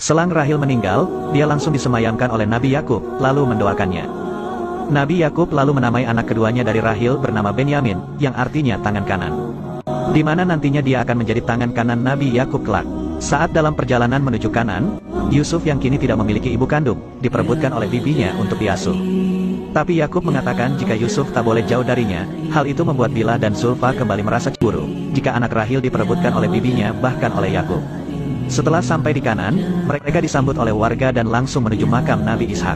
Selang Rahil meninggal, dia langsung disemayamkan oleh Nabi Yakub, lalu mendoakannya. Nabi Yakub lalu menamai anak keduanya dari Rahil bernama Benyamin, yang artinya tangan kanan. Di mana nantinya dia akan menjadi tangan kanan Nabi Yakub kelak. Saat dalam perjalanan menuju Kanan, Yusuf yang kini tidak memiliki ibu kandung, diperebutkan oleh bibinya untuk diasuh. Tapi Yakub mengatakan jika Yusuf tak boleh jauh darinya, hal itu membuat Bilhah dan Zulfa kembali merasa cemburu, jika anak Rahil diperebutkan oleh bibinya bahkan oleh Yakub. Setelah sampai di Kanan, mereka disambut oleh warga dan langsung menuju makam Nabi Ishak.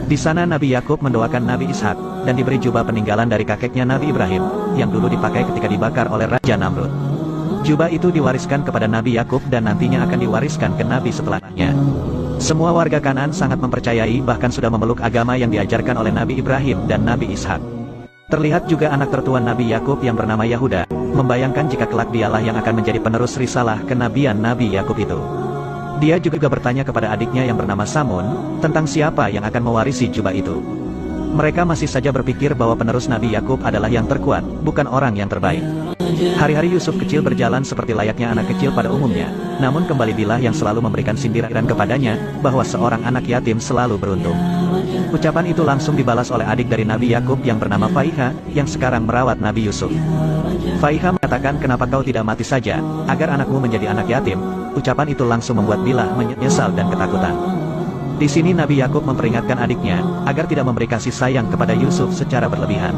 Di sana Nabi Yakub mendoakan Nabi Ishak, dan diberi jubah peninggalan dari kakeknya Nabi Ibrahim, yang dulu dipakai ketika dibakar oleh Raja Namrud. Jubah itu diwariskan kepada Nabi Yakub dan nantinya akan diwariskan ke Nabi setelahnya. Semua warga Kanan sangat mempercayai bahkan sudah memeluk agama yang diajarkan oleh Nabi Ibrahim dan Nabi Ishak. Terlihat juga anak tertua Nabi Yakub yang bernama Yahuda, membayangkan jika kelak dialah yang akan menjadi penerus risalah kenabian Nabi Yakub itu. Dia juga bertanya kepada adiknya yang bernama Samun, tentang siapa yang akan mewarisi jubah itu. Mereka masih saja berpikir bahwa penerus Nabi Yakub adalah yang terkuat, bukan orang yang terbaik. Hari-hari Yusuf kecil berjalan seperti layaknya anak kecil pada umumnya, namun kembali Bilhah yang selalu memberikan sindiran kepadanya, bahwa seorang anak yatim selalu beruntung. Ucapan itu langsung dibalas oleh adik dari Nabi Yakub yang bernama Faiha, yang sekarang merawat Nabi Yusuf. Faiha mengatakan kenapa kau tidak mati saja, agar anakmu menjadi anak yatim. Ucapan itu langsung membuat Bilhah menyesal dan ketakutan. Di sini Nabi Yakub memperingatkan adiknya, agar tidak memberi kasih sayang kepada Yusuf secara berlebihan.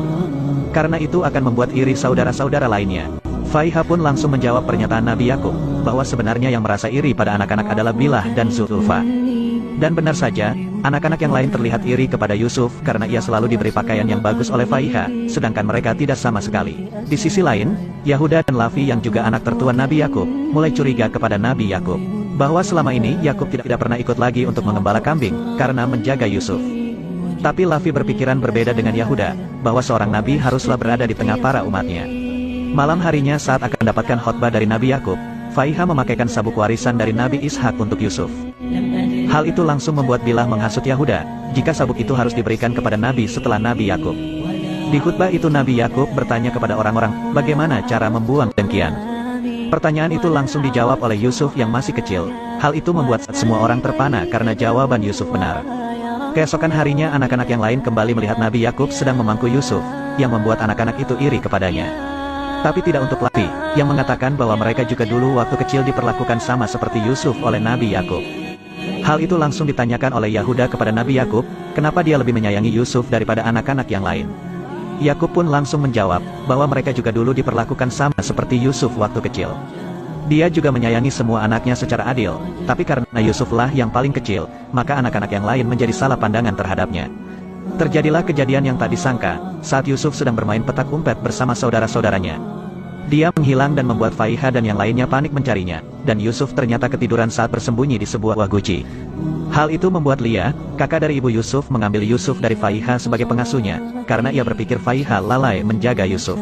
Karena itu akan membuat iri saudara-saudara lainnya. Faiha pun langsung menjawab pernyataan Nabi Yakub, bahwa sebenarnya yang merasa iri pada anak-anak adalah Bilhah dan Zulfa. Dan benar saja, anak-anak yang lain terlihat iri kepada Yusuf karena ia selalu diberi pakaian yang bagus oleh Faiha, sedangkan mereka tidak sama sekali. Di sisi lain, Yahuda dan Lavi yang juga anak tertua Nabi Yakub, mulai curiga kepada Nabi Yakub, bahwa selama ini Yakub tidak pernah ikut lagi untuk mengembala kambing, karena menjaga Yusuf. Tapi Lavi berpikiran berbeda dengan Yahuda, bahwa seorang nabi haruslah berada di tengah para umatnya. Malam harinya saat akan mendapatkan khotbah dari Nabi Yakub, Faiha memakaikan sabuk warisan dari Nabi Ishak untuk Yusuf. Hal itu langsung membuat Bilhah menghasut Yahuda, jika sabuk itu harus diberikan kepada Nabi setelah Nabi Yakub. Di khutbah itu Nabi Yakub bertanya kepada orang-orang, bagaimana cara membuang dengkian. Pertanyaan itu langsung dijawab oleh Yusuf yang masih kecil. Hal itu membuat semua orang terpana karena jawaban Yusuf benar. Keesokan harinya anak-anak yang lain kembali melihat Nabi Yakub sedang memangku Yusuf, yang membuat anak-anak itu iri kepadanya. Tapi tidak untuk Lavi, yang mengatakan bahwa mereka juga dulu waktu kecil diperlakukan sama seperti Yusuf oleh Nabi Yakub. Hal itu langsung ditanyakan oleh Yahuda kepada Nabi Yakub, kenapa dia lebih menyayangi Yusuf daripada anak-anak yang lain. Yakub pun langsung menjawab, bahwa mereka juga dulu diperlakukan sama seperti Yusuf waktu kecil. Dia juga menyayangi semua anaknya secara adil, tapi karena Yusuflah yang paling kecil, maka anak-anak yang lain menjadi salah pandangan terhadapnya. Terjadilah kejadian yang tak disangka, saat Yusuf sedang bermain petak umpet bersama saudara-saudaranya. Dia menghilang dan membuat Faiha dan yang lainnya panik mencarinya, dan Yusuf ternyata ketiduran saat bersembunyi di sebuah buah guci. Hal itu membuat Lia, kakak dari ibu Yusuf, mengambil Yusuf dari Faiha sebagai pengasuhnya, karena ia berpikir Faiha lalai menjaga Yusuf.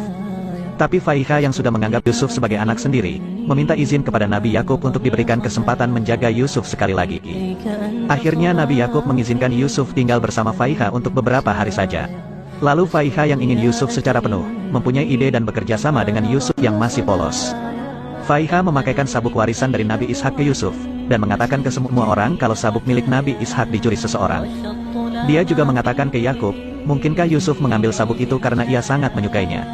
Tapi Faiha yang sudah menganggap Yusuf sebagai anak sendiri, meminta izin kepada Nabi Yakub untuk diberikan kesempatan menjaga Yusuf sekali lagi. Akhirnya Nabi Yakub mengizinkan Yusuf tinggal bersama Faiha untuk beberapa hari saja. Lalu Faiha yang ingin Yusuf secara penuh, mempunyai ide dan bekerja sama dengan Yusuf yang masih polos. Faiha memakaikan sabuk warisan dari Nabi Ishak ke Yusuf, dan mengatakan ke semua orang kalau sabuk milik Nabi Ishak dicuri seseorang. Dia juga mengatakan ke Yakub, mungkinkah Yusuf mengambil sabuk itu karena ia sangat menyukainya.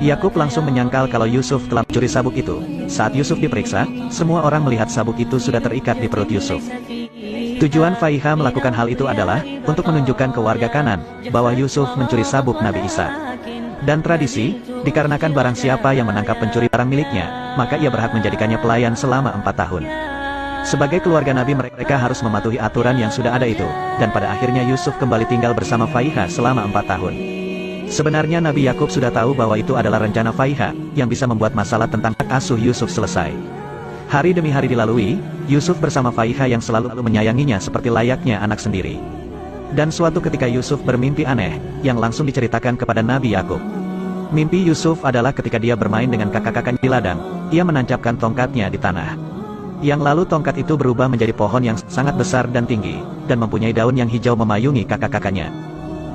Yakub langsung menyangkal kalau Yusuf telah mencuri sabuk itu. Saat Yusuf diperiksa, semua orang melihat sabuk itu sudah terikat di perut Yusuf. Tujuan Faiha melakukan hal itu adalah untuk menunjukkan ke warga Kanan bahwa Yusuf mencuri sabuk Nabi Isa. Dan tradisi, dikarenakan barang siapa yang menangkap pencuri barang miliknya, maka ia berhak menjadikannya pelayan selama 4 tahun. Sebagai keluarga Nabi mereka harus mematuhi aturan yang sudah ada itu, dan pada akhirnya Yusuf kembali tinggal bersama Faiha selama 4 tahun. Sebenarnya Nabi Yakub sudah tahu bahwa itu adalah rencana Faiha, yang bisa membuat masalah tentang hak asuh Yusuf selesai. Hari demi hari dilalui, Yusuf bersama Faiha yang selalu menyayanginya seperti layaknya anak sendiri. Dan suatu ketika Yusuf bermimpi aneh, yang langsung diceritakan kepada Nabi Yakub. Mimpi Yusuf adalah ketika dia bermain dengan kakak-kakaknya di ladang, ia menancapkan tongkatnya di tanah. Yang lalu tongkat itu berubah menjadi pohon yang sangat besar dan tinggi, dan mempunyai daun yang hijau memayungi kakak-kakaknya.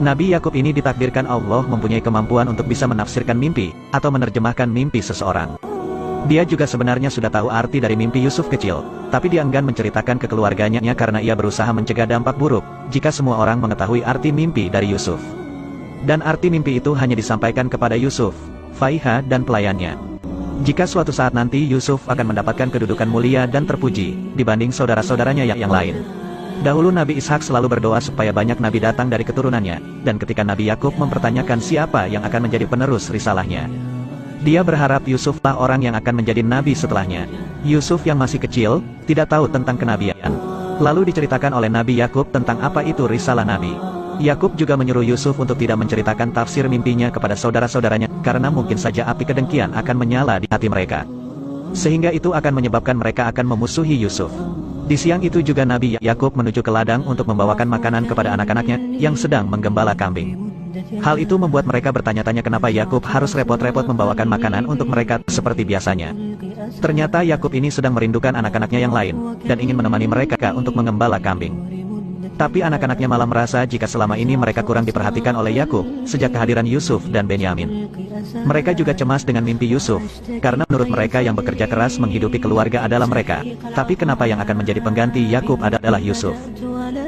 Nabi Yakub ini ditakdirkan Allah mempunyai kemampuan untuk bisa menafsirkan mimpi, atau menerjemahkan mimpi seseorang. Dia juga sebenarnya sudah tahu arti dari mimpi Yusuf kecil, Tapi dia enggan menceritakan ke keluarganya karena ia berusaha mencegah dampak buruk jika semua orang mengetahui arti mimpi dari Yusuf. Dan arti mimpi itu hanya disampaikan kepada Yusuf, Faiha dan pelayannya. Jika suatu saat nanti Yusuf akan mendapatkan kedudukan mulia dan terpuji dibanding saudara-saudaranya yang lain. Dahulu Nabi Ishak selalu berdoa supaya banyak nabi datang dari keturunannya, dan ketika Nabi Yakub mempertanyakan siapa yang akan menjadi penerus risalahnya, dia berharap Yusuflah orang yang akan menjadi nabi setelahnya. Yusuf yang masih kecil, tidak tahu tentang kenabian. Lalu diceritakan oleh Nabi Yakub tentang apa itu risalah nabi. Yakub juga menyuruh Yusuf untuk tidak menceritakan tafsir mimpinya kepada saudara-saudaranya, karena mungkin saja api kedengkian akan menyala di hati mereka. Sehingga itu akan menyebabkan mereka akan memusuhi Yusuf. Di siang itu juga Nabi Yakub menuju ke ladang untuk membawakan makanan kepada anak-anaknya yang sedang menggembala kambing. Hal itu membuat mereka bertanya-tanya kenapa Yakub harus repot-repot membawakan makanan untuk mereka seperti biasanya. Ternyata Yakub ini sedang merindukan anak-anaknya yang lain, dan ingin menemani mereka untuk mengembala kambing. Tapi anak-anaknya malah merasa jika selama ini mereka kurang diperhatikan oleh Yakub, sejak kehadiran Yusuf dan Benyamin. Mereka juga cemas dengan mimpi Yusuf, karena menurut mereka yang bekerja keras menghidupi keluarga adalah mereka. Tapi kenapa yang akan menjadi pengganti Yakub adalah Yusuf?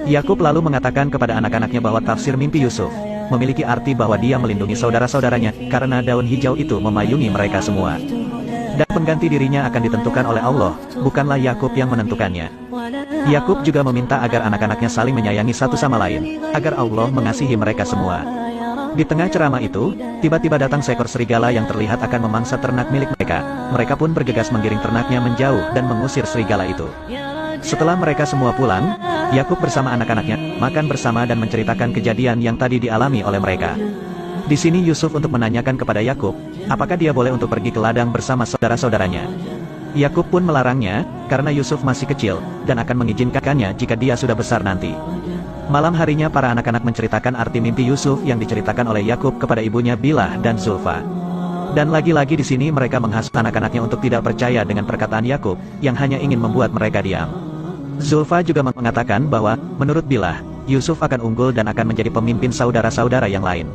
Yakub lalu mengatakan kepada anak-anaknya bahwa tafsir mimpi Yusuf memiliki arti bahwa dia melindungi saudara-saudaranya, karena daun hijau itu memayungi mereka semua. Dan pengganti dirinya akan ditentukan oleh Allah, bukanlah Yakub yang menentukannya. Yakub juga meminta agar anak-anaknya saling menyayangi satu sama lain, agar Allah mengasihi mereka semua. Di tengah ceramah itu, tiba-tiba datang seekor serigala yang terlihat akan memangsa ternak milik mereka. Mereka pun bergegas menggiring ternaknya menjauh dan mengusir serigala itu. Setelah mereka semua pulang, Yakub bersama anak-anaknya makan bersama dan menceritakan kejadian yang tadi dialami oleh mereka. Di sini Yusuf untuk menanyakan kepada Yakub, apakah dia boleh untuk pergi ke ladang bersama saudara-saudaranya. Yakub pun melarangnya, karena Yusuf masih kecil, dan akan mengizinkannya jika dia sudah besar nanti. Malam harinya para anak-anak menceritakan arti mimpi Yusuf yang diceritakan oleh Yakub kepada ibunya Bilah dan Zulfa. Dan lagi-lagi di sini mereka menghasut anak-anaknya untuk tidak percaya dengan perkataan Yakub, yang hanya ingin membuat mereka diam. Zulfa juga mengatakan bahwa, menurut Bilah, Yusuf akan unggul dan akan menjadi pemimpin saudara-saudara yang lain.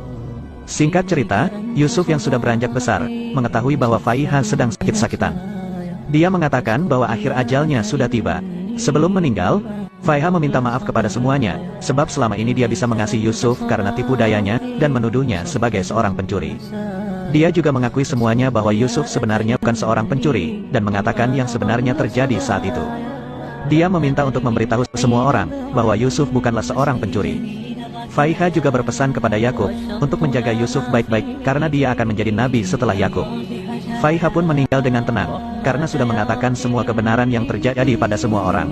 Singkat cerita, Yusuf yang sudah beranjak besar, mengetahui bahwa Faiha sedang sakit-sakitan. Dia mengatakan bahwa akhir ajalnya sudah tiba. Sebelum meninggal, Faiha meminta maaf kepada semuanya, sebab selama ini dia bisa mengasihi Yusuf karena tipu dayanya, dan menuduhnya sebagai seorang pencuri. Dia juga mengakui semuanya bahwa Yusuf sebenarnya bukan seorang pencuri, dan mengatakan yang sebenarnya terjadi saat itu. Dia meminta untuk memberitahu semua orang, bahwa Yusuf bukanlah seorang pencuri. Faiha juga berpesan kepada Yakub, untuk menjaga Yusuf baik-baik, karena dia akan menjadi nabi setelah Yakub. Faiha pun meninggal dengan tenang, karena sudah mengatakan semua kebenaran yang terjadi pada semua orang.